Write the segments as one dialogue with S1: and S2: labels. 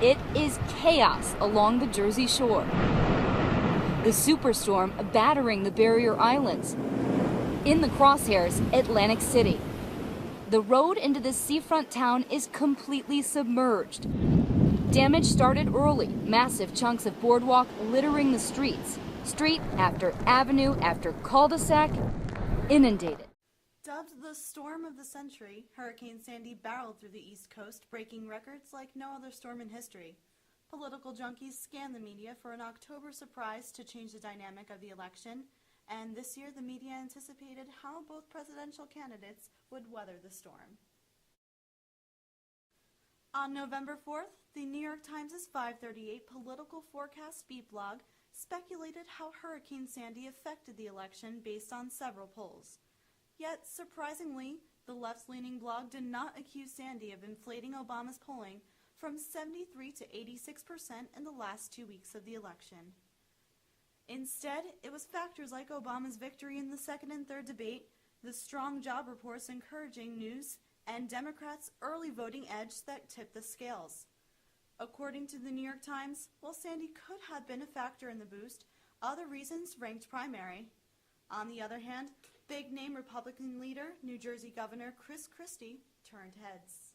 S1: It is chaos along the Jersey Shore. The superstorm battering the barrier islands. In the crosshairs, Atlantic City. The road into this seafront town is completely submerged. Damage started early. Massive chunks of boardwalk littering the streets. Street after avenue after cul-de-sac inundated.
S2: Dubbed the storm of the century, Hurricane Sandy barreled through the East Coast, breaking records like no other storm in history. Political junkies scanned the media for an October surprise to change the dynamic of the election, and this year the media anticipated how both presidential candidates would weather the storm. On November 4th, the New York Times' 538 political forecast beat blog speculated how Hurricane Sandy affected the election based on several polls. Yet, surprisingly, the left-leaning blog did not accuse Sandy of inflating Obama's polling from 73 to 86% in the last 2 weeks of the election. Instead, it was factors like Obama's victory in the second and third debate, the strong job reports encouraging news, and Democrats' early voting edge that tipped the scales. According to the New York Times, while Sandy could have been a factor in the boost, other reasons ranked primary. On the other hand, big-name Republican leader, New Jersey Governor Chris Christie, turned heads.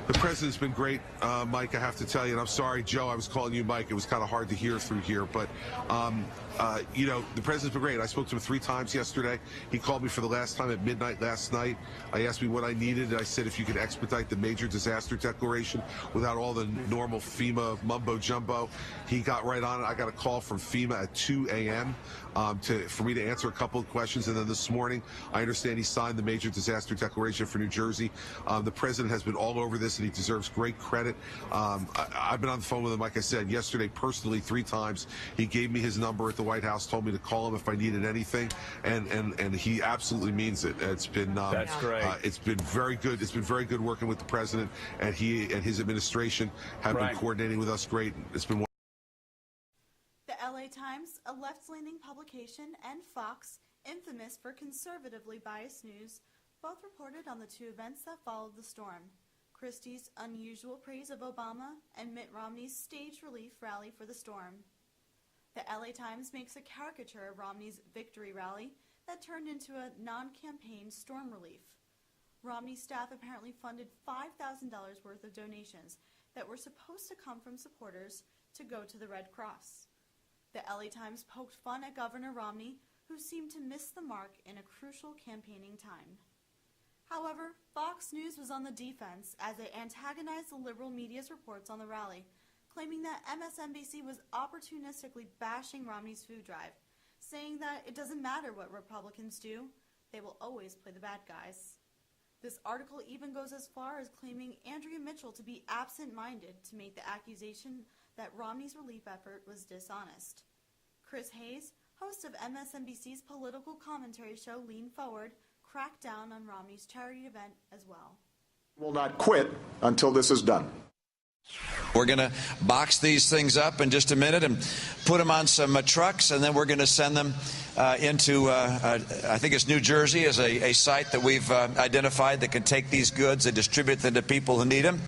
S3: The president's been great, Mike, I have to tell you, and I'm sorry, Joe, I was calling you Mike. It was kind of hard to hear through here, but, you know, the president's been great. I spoke to him 3 times yesterday. He called me for the last time at midnight last night. I asked me what I needed, and I said if you could expedite the major disaster declaration without all the normal FEMA mumbo-jumbo. He got right on it. I got a call from FEMA at 2 a.m. For me to answer a couple of questions, and then this morning, I understand he signed the major disaster declaration for New Jersey. The president has been all over this, and he deserves great credit. I've been on the phone with him, like I said, yesterday personally 3 times. He gave me his number at the White House, told me to call him if I needed anything, and he absolutely means it. It's been
S4: that's great.
S3: It's been very good. It's been very good working with the president, and he and his administration have been coordinating with us great. It's been.
S2: The LA Times, a left-leaning publication, and Fox, infamous for conservatively biased news, both reported on the 2 events that followed the storm. Christie's unusual praise of Obama and Mitt Romney's staged relief rally for the storm. The LA Times makes a caricature of Romney's victory rally that turned into a non-campaign storm relief. Romney's staff apparently funded $5,000 worth of donations that were supposed to come from supporters to go to the Red Cross. The LA Times poked fun at Governor Romney, who seemed to miss the mark in a crucial campaigning time. However, Fox News was on the defense as they antagonized the liberal media's reports on the rally, claiming that MSNBC was opportunistically bashing Romney's food drive, saying that it doesn't matter what Republicans do, they will always play the bad guys. This article even goes as far as claiming Andrea Mitchell to be absent-minded to make the accusation that Romney's relief effort was dishonest. Chris Hayes, host of MSNBC's political commentary show Lean Forward, cracked down on Romney's charity event as well.
S5: Will not quit until this is done.
S6: We're going to box these things up in just a minute and put them on some trucks, and then we're going to send them into, I think it's New Jersey, as a site that we've identified that can take these goods and distribute them to people who need them.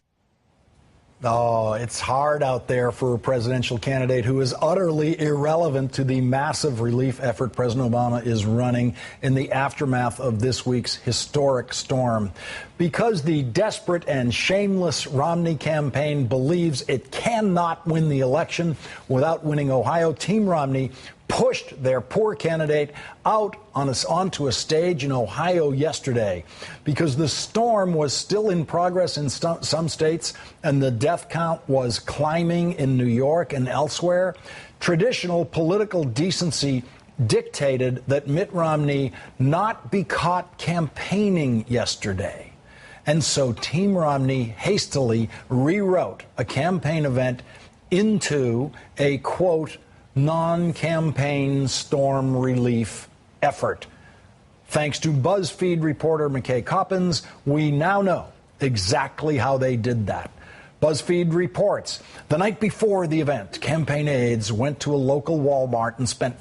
S7: Oh, it's hard out there for a presidential candidate who is utterly irrelevant to the massive relief effort President Obama is running in the aftermath of this week's historic storm. Because the desperate and shameless Romney campaign believes it cannot win the election without winning Ohio, Team Romney pushed their poor candidate out onto a stage in Ohio yesterday. Because the storm was still in progress in some states and the death count was climbing in New York and elsewhere, traditional political decency dictated that Mitt Romney not be caught campaigning yesterday. And so Team Romney hastily rewrote a campaign event into a, quote, non-campaign storm relief effort. Thanks to BuzzFeed reporter McKay Coppins, we now know exactly how they did that. BuzzFeed reports the night before the event, campaign aides went to a local Walmart and spent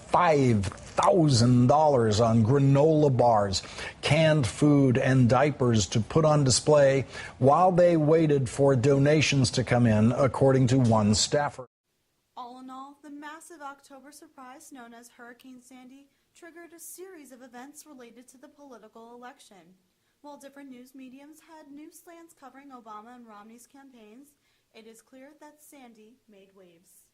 S7: $1,000 on granola bars, canned food, and diapers to put on display while they waited for donations to come in, according to one staffer.
S2: All in all, the massive October surprise known as Hurricane Sandy triggered a series of events related to the political election. While different news mediums had news slants covering Obama and Romney's campaigns, it is clear that Sandy made waves.